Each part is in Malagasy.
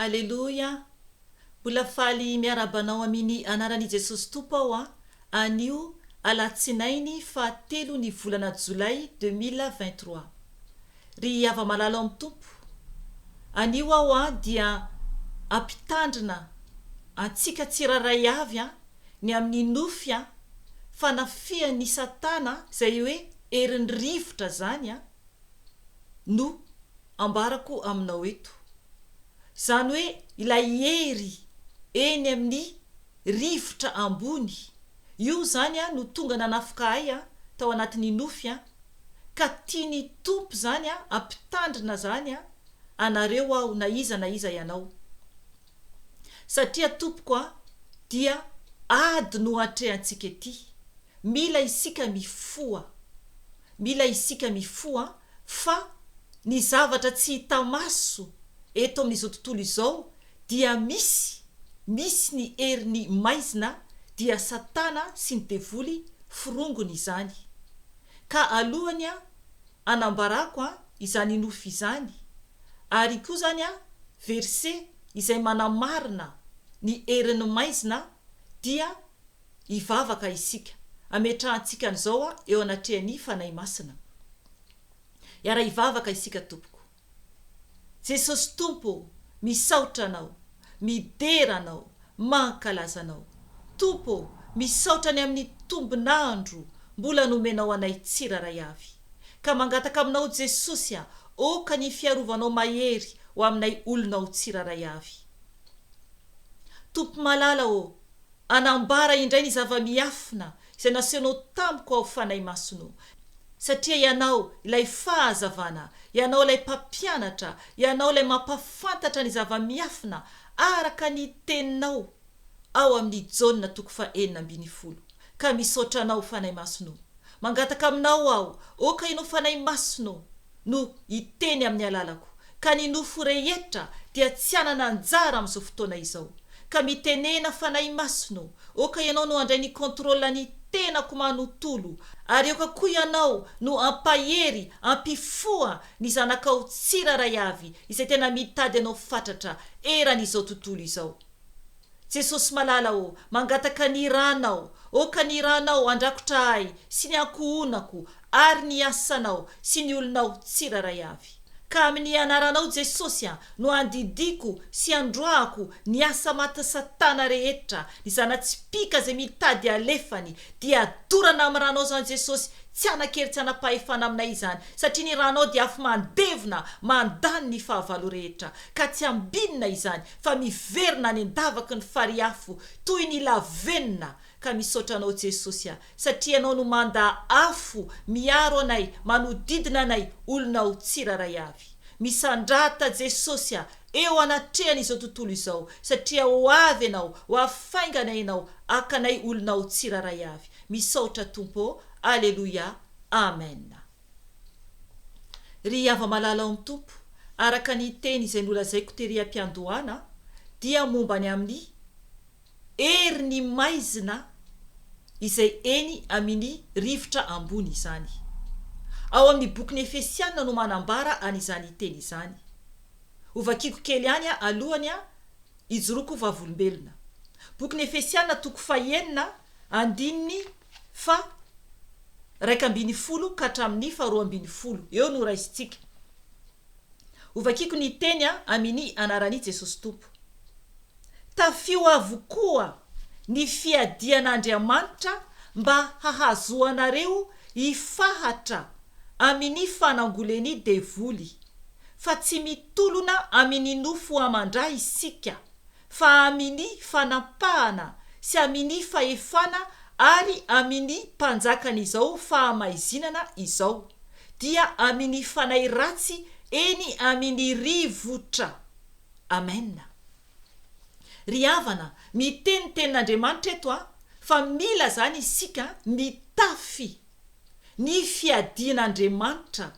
Aleluia. Mbola faly miarabanao amin'ny anaran'i Jesosy Tompo aho anio alatsinainy fahatelo ny volana Jolay 2023. Ry ava-malala amin'ny Tompo. Anio aho dia ampitandrina antsika tsiraray avy ny amin'ny nofy fanafian'ny Satana izay hoe herin'ny rivotra zany no ambarako aminao eto. Zany hoe ilay hery eny amin'ny rivotra ambony, io zany no tonga nanafika ahy tao anatin'ny nofy ka tiany Tompo zany ampitandrina zany anareo aho na iza ianao. Satria Tompoko dia ady no atrehantsika ety. Mila isika mifoa fa ny zavatra tsy hita maso eto amin'izao tontolo izao dia misy ny herin'ny maizina dia Satana sy ny devoly firongony izany. Ka alohany anambarako izany nofy izany, ary koa zany verset izay manamarina ny herin'ny maizina dia ivavaka isika, ametrahantsika an'izao eo anatrehan'ny fanahy masina. Yara ivavaka isika Tompoko. Jesosy Tompo, misaotra anao, midera anao, mankalaza anao. Tompo, misaotra ny amin'ny tombonandro mbola nomenao anay tsiraray avy. Ka mangataka aminao Jesosy oka ny fiarovanao mahery ho aminay olonao tsiraray avy. Tompo malala anambara indray ny zava-miafina izay nasehoanao tamiko ao fanahy masonao. Satria ianao ilay fahazavana, ianao ilay mpampianatra, ianao ilay mampafantatra ny zava-miafina araka ny teninao ao amin'ny Jaona 4:12. Ka misaotra anao fanahy masonao. Mangataka aminao aho, oka ianao fanahy masonao no iteny amin'ny alalako. Ka ny nofo rehetra dia tsy anana anjara amin'izao fotoana izao. Ka mitenena fanahy masonao, oka ianao no andray ny kontrola ny tenako manontolo, ary oka koa ianao no ampahery, ampifoa ny zanakao tsiraray avy izay tena mitady anao fatratra eran'izao tontolo izao. Jesosy malala mangataka ny ranao, oka ny ranao andrakotra ahy sy ny ankohonako ary ny asanao sy ny olonao tsiraray avy. Ka amin'ny anaranao Jesosy no andidiko sy androako ny asa maty Satana rehetra, ny zanatsipika izay mitady alefany dia adorana amin'ny ranao zany Jesosy, tsy anakery tsy anapahefana aminay izany, satria ny ranao dia afy mandevina mandany ny fahavalo rehetra, ka tsy ambinina izany fa miverina ny andavaky ny fariafo toy ny lavenina. Ka misaotra anao Jesosy satria anao no manda afo miaro anay, manodidina anay olonao tsiraray avy. Misandrata Jesosy eo anatrehan'izao tontolo izao, satria ho avy ianao, ho afaingana ianao akanay olonao tsiraray avy. Misaotra Tompo. Aleluia. Amen. Ry ava-malala amin'ny Tompo, araka ny teny izay nolazaiko tery am-piandohana dia mombany amin'ny herin'ny maizina izay eny amin'ny rivotra ambony izany. Ao amin'ny bokin'ny Efesiana no manambara an'izany teny izany. Ovakiko kely any alohany ijoroko vavolombelona. Bokin'ny Efesiana 4:9 fa 1:10 ka hatramin'ny 2:10. Eo no raisitsika. Ovakiko ny teny amin'ny anaran'i Jesosy Tompo. Tafio avokoa ny fiadian'Andriamanitra mba hahazoanareo hifahatra amin'ny fanangoleny devoly, fa tsy mitolona amin'ny nofo amandra isika, fa amin'ny fanampahana sy amin'ny fahefana ary amin'ny mpanjakan'izao fahamaizinana izao, dia amin'ny fanahy ratsy eny amin'ny rivotra. Amen. Ry havana, mitenitenin'Andriamanitra eto fa mila zany isika mitafy ny fiadian'Andriamanitra.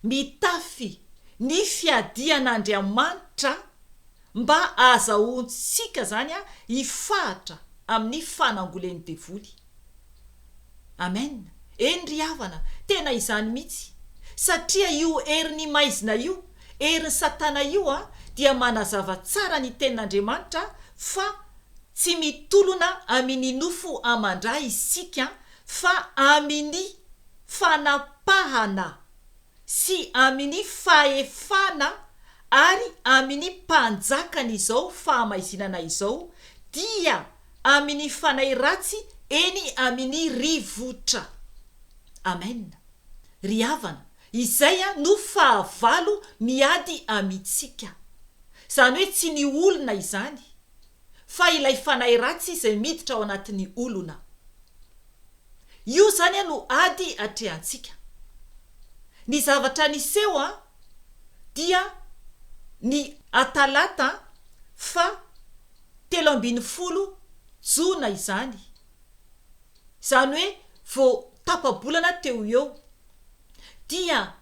Mitafy ny fiadian'Andriamanitra mba ahazahoantsika zany hifahatra amin'ny fanangoleny devoly. Amen. Eny ry havana, tena izany mihitsy, satria io herin'ny maizina io erin'ny satana io dia manazava tsara ny tenin'Andriamanitra fa tsy mitolona amin'ny nofo amandra isika fa amin'ny fanapahana sy amin'ny faefana ary amin'ny mpanjakana izao fahamaizinana izao dia amin'ny fanay ratsy eny amin'ny rivotra. Amen. Ry havana, izay no fahavalo miady amitsika. Zany hoe tsy ny olona izany, fa ilay fanay ratsy izay miditra ao anatin'ny olona. Io zany no ady atrehantsika. Ny zavatra niseho dia ny atalata fa 13 Jona izany. Zany hoe vao tapabolana teo eo dia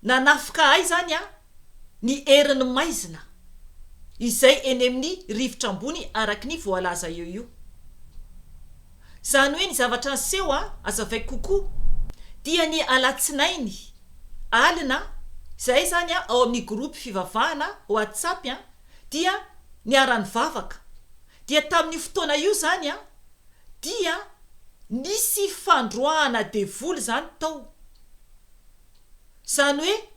nanafika ahy zany ny herin'ny maizina izay eny amin'ny rivotra ambony araka ny voalaza eo. Zany hoe ny zavatra niseho azavaiko kokoa dia ny alatsinainy alina zay zany ao amin'ny groupe fivavahana WhatsApp dia niarany vavaka. Dia tamin'ny fotoana io zany dia nisy fandroahana devoly zany tao. Zany hoe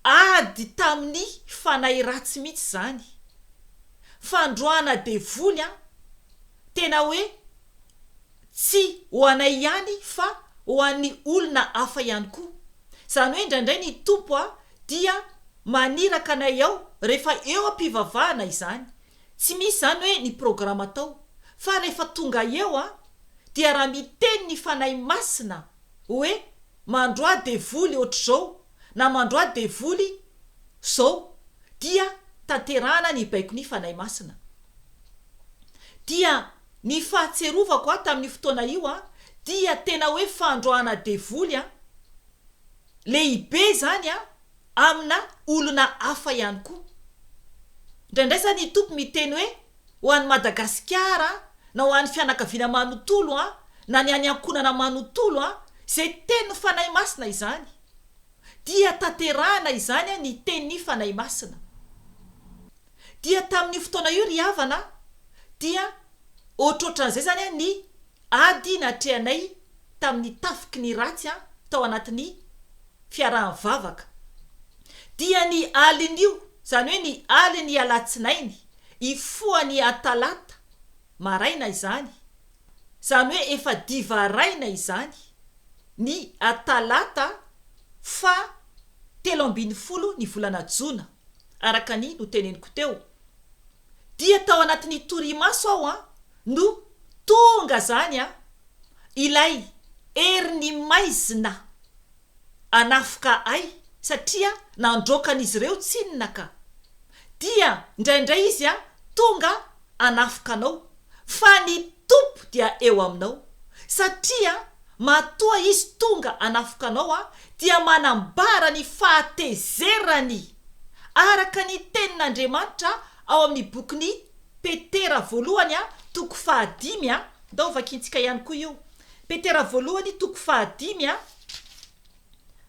ady tamin'ny fanay ratsy mihitsy zany. Fandroahana devoly tena hoe tsy ho anay ihany fa ho an'ny olona hafa ihany koa. Zany hoe indraindray ny tompo dia maniraka anay ao rehefa eo ampivavahana izany. Tsy misy zany hoe ny programa tao, fa rehefa tonga eo dia raha miteny ny fanay masina hoe mandroa devoly ohatr'izao na mandroa devoly zao dia tanterahana ny baiko ny fanay masina. Dia ny fahatserovako tamin'ny fotoana io dia tena hoe fandroahana devoly lehibe zany amina olona hafa ihany koa. Indraindray zany ny tompo miteny hoe ho an'ny Madagasikara na ho an'ny fianakaviana manontolo na ny any ankonana manontolo zay teny ny fanay masina izany dia tanterahana izany ny teny fanay masina. Dia tamin'ny fotoana io ry havana dia ohatrohatran'izay zany ny ady natrehanay tamin'ny tafiky ny ratsy tao anatin'ny fiarahan'ny vavaka. Dia ny alin'io zany hoe ny aliny alatsinainy ifoany atalata maraina izany. Zany hoe efa divaraina izany ny atalata fa 13 ny volana Jona araka ny no teneniko teo. Dia tao anatin'ny torimaso ao no tonga zany ilay herin'ny maizina anafika ay satria nandrokan'izy ireo tsinonaka. Dia indraindray izy tonga anafika anao fa ny tompo dia eo aminao satria matoa izy tonga anafika anao dia manambara ny fahatezerany araka ny tenin'Andriamanitra ao amin'ny bokyny Petera voalohany toko 5 ndao vakintsika ihany koa io. Petera voalohany toko 5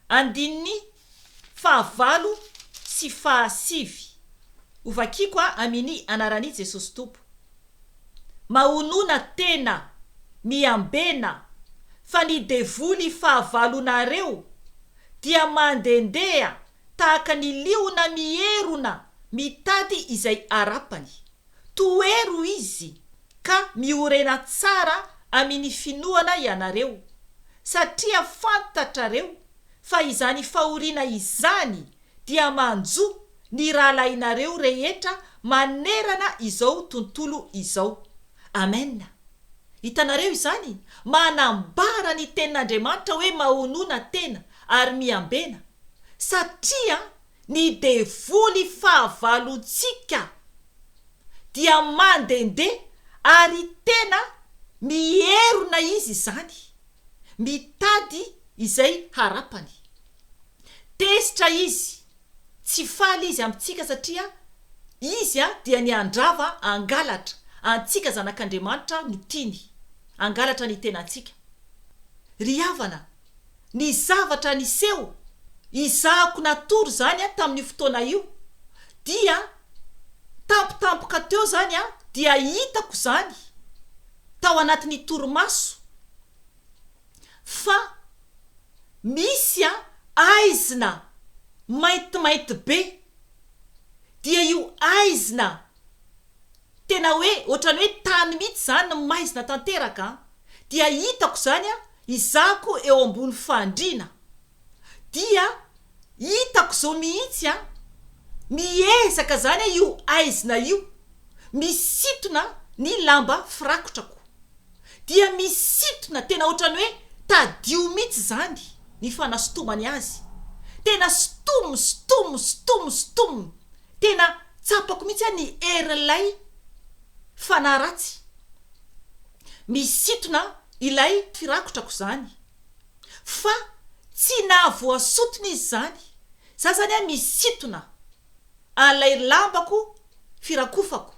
andininy 9 sy 10 hovakiko amin'ny anaran'i Jesosy Tompo. Mahonona tena miambena fa ny devoly fahavalonareo dia mandendeha tahaka ny liona mierona mitady izay arapany. Toero izy ka miorena tsara amin'ny finoana ianareo satria fantatrareo fa izany fahoriana izany dia manjo ny rahalainareo rehetra manerana izao tontolo izao. Amen. Hitanareo izany manambara ny tenin'Andriamanitra hoe mahonona tena ary miambena satria ny devoly fahavalontsika dia mandende ary tena mierona izy zany mitady izay harapany. Tesitra izy tsy faly izy amintsika satria izy dia ny andrava angalatra antsika zanak'Andriamanitra no tiany angalatra ny tenantsika. Ry havana, ny zavatra niseho izahako natoro zany tamin'ny fotoana io dia tampotampoka teo zany dia hitako zany tao anatin'ny torimaso fa misy aizina maintimainty be. Dia io aizina tena hoe ohatrany hoe tany mihitsy zany maizina tanteraka. Dia hitako zany izako eo ambony fandriana. Dia hitako zao mihitsy miezaka zany io aizina io misitona ny lamba firakotrako. Dia misitona tena ohatrany hoe tadio mihitsy zany ny fanastomany azy. Tena stomo. Tena tsapako mihitsy ny herilay fanaratsy. Misitona ilay firakotrako zany. Fa tsy navoasotona izy zany. Za zany misitona an'ilay lambako firakofako.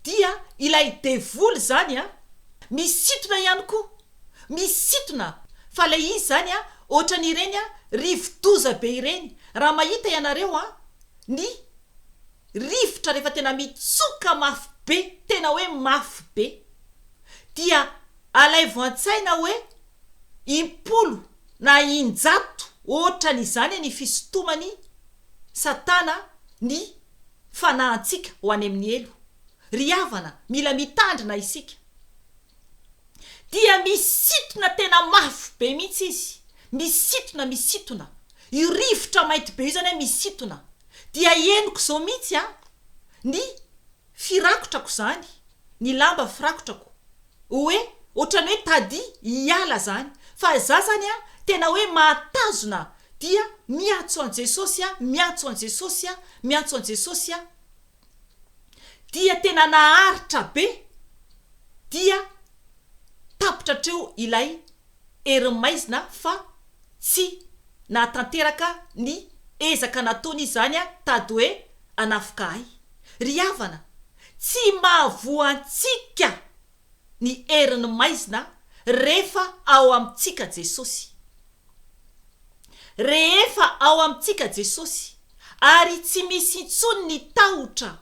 Dia ilay devoly zany misitona ihany koa. Misitona fa ilay izy zany ohatrany ireny rivodoza be ireny. Raha mahita ianareo ny rivotra rehefa tena mitsoka mafy be, tena hoe mafy be, dia alay voan-tsaina hoe impolo na injato ohatrany izany ny fisotomany satana ny fanahintsika ho any amin'ny elo. Ry havana, mila mitandrina isika. Dia misitona tena mafy be mihitsy izy. Misitona. Io rivotra mainty be io zany misitona. Dia eniko zao mihitsy ny firakotrako zany, ny lamba firakotrako. Hoe ohatrany hoe tady hiala zany. Fa za zany tena hoe mahatazona. Dia miantso an Jesosy dia tena naharitra be. Dia tapitra treo ilay herimaizina fa tsy natanteraka ny ezaka nataony zany tady hoe anafika ahy. Ry havana, tsy mahavoantsika ny heriny maizina rehefa ao amintsika Jesosy. Rehefa ao amintsika Jesosy ary tsy misy intsony ny tahotra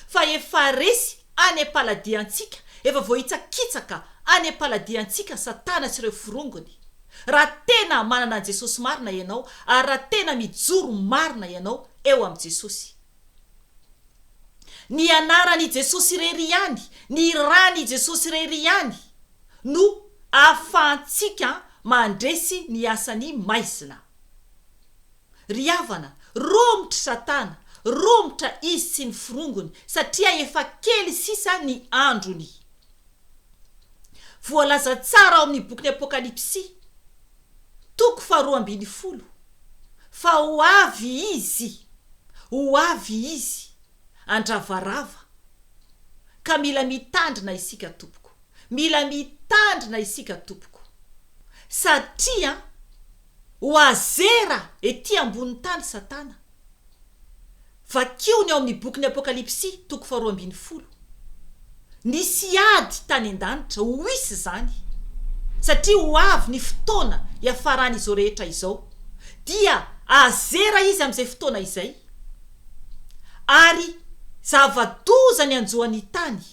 fa efa resy any am-paladiantsika, efa vohitsakitsaka any am-paladiantsika satana sy ireo firongony. Raha tena manana an Jesosy marina ianao, ary raha tena mijoro marina ianao eo am Jesosy. Ny anarany Jesosy irery ihany, ny rany Jesosy irery ihany no ahafahantsika mandresy ny asany maizina. Ry havana, romotry satana, romotra izy sy ny firongony, satria efa kely sisa ny androny. Voalaza tsara ao amin'ny bokin'ny Apokalipsy, toko 12, fa ho avy izy andravarava. Ka mila mitandrina isika tompoko. Satria ho azera ety ambony tany satana. Vakiony ao amin'ny bokin'ny Apokalipsy toko 12. Nisy ady tany an-danitra ho isy zany. Satria ho avy ny fotoana iafarany izao rehetra izao. Dia azera izy amin'izay fotoana izay. Ary zava-doza ny anjoan'ny tany.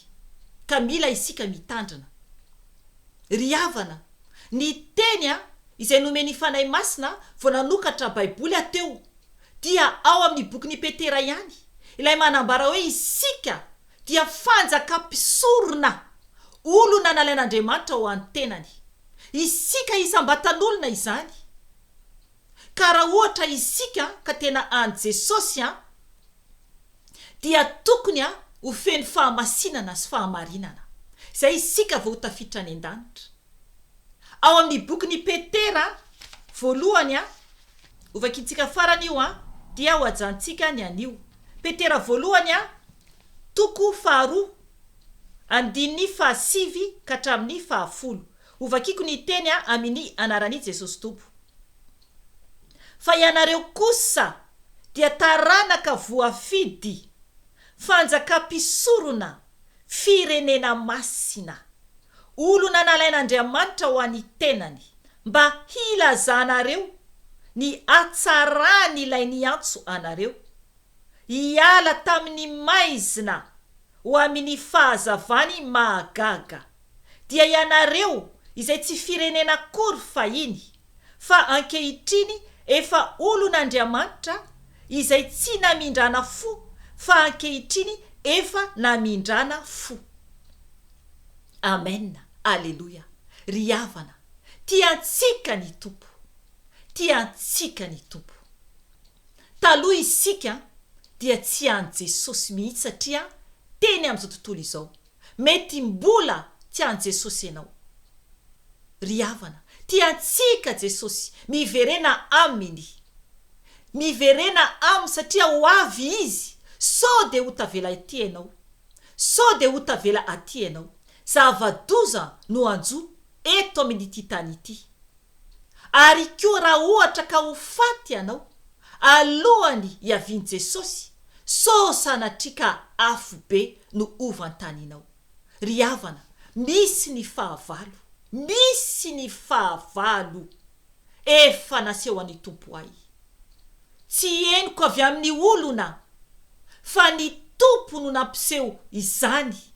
Ka mila isika mitandrina. Ry havana, ny teny izay nomeny fanahy masina vao nanokatra baiboly ateo, dia ao amin'ny bokin'ny Petera ihany, ilay manambara hoe isika dia fanjaka-pisorona, olona nalain'Andriamanitra ho an-tenany. Isika isam-batan'olona izany. Ka raha ohatra isika ka tena an Jesosy dia tokony ho feno fahamasinana sy fahamarinana. Izay isika vao tafiditra any an-danitra. Ao amin'ny bokin'ny Petera voalohany ho vakintsika farany io dia ho ajantsika ny anio. Petera voalohany toko 2 andininy 7 ka hatramin'ny 10. Ho vakiko ny teny amin'ny anaran'i Jesosy Tompo. Fa ianareo kosa dia taranaka voafidy, fanjaka-pisorona, firenena masina, olona nalain'Andriamanitra ho an'ny tenany, mba hilazanareo ny hatsarany ilay niantso anareo. hiala tamin'ny maizina ho amin'ny fahazavany mahagaga, dia ianareo izay tsy firenena akory fahiny fa ankehitriny efa olon'Andriamanitra izay tsy namindrana fo fa ankehitriny efa namindrana fo. Amen. Alleluia. Ry havana, tiantsika ny Tompo, tiantsika ny Tompo. Taloha isika dia tsy any Jesosy mihitsy satria teny amin'izao tontolo izao mety mbola tsy any Jesosy ianao. Ry havana, tiantsika Jesosy, miverena aminy, miverena aminy satria ho avy izy, so de ho tavela aty ianao, so de ho tavela aty ianao. Zava-doza no anjo eto amin'ity tany ity. Ary koa raha ohatra ka ho faty ianao alohany hiaviany Jesosy, so sanatrika afo be no ovantaninao. Ry havana, misy ny fahavalo, misy ny fahavalo efa naseho an'ny Tompo ahy. Tsy henoko avy amin'ny olona, fa ny Tompo no nampiseho izany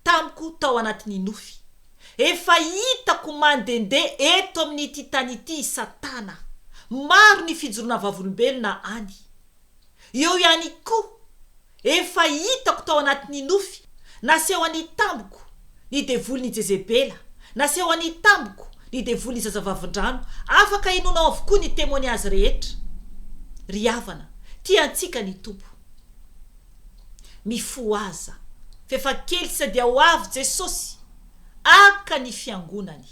tamiko tao anatin'ny nofy. Efa hitako mandendeha eto amin'ity tany ity Satana. Maro ny fijoroana vavolombelona any. Eo ihany koa efa hitako tao anatin'ny nofy, naseho an'ny tamboko ny devolin'i Jezebela, naseho an'ny tamboko ny devolin'ny zazavavin-drano. Afaka hinonao avokoa ny témoignage rehetra. Ry havana, tiantsika ny Tompo. Mifoaza fefakely sady ao avy Jesosy aka ny fiangonany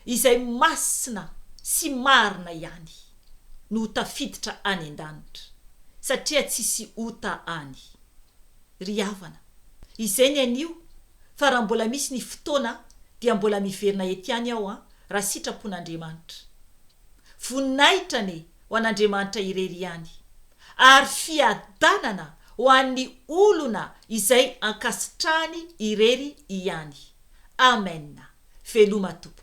izay masina sy marina ihany no tafiditra any an-danitra satria tsisy ota any. Ry havana, izay ny anio fa raha mbola misy ny fotoana dia mbola miverina ety any aho raha sitrapon'Andriamanitra. Voninahitra ho an'Andriamanitra irery ihany, ary fiadanana ho an'ny olona izay ankasitrahany irery ihany. Amen. Veloma Tompo.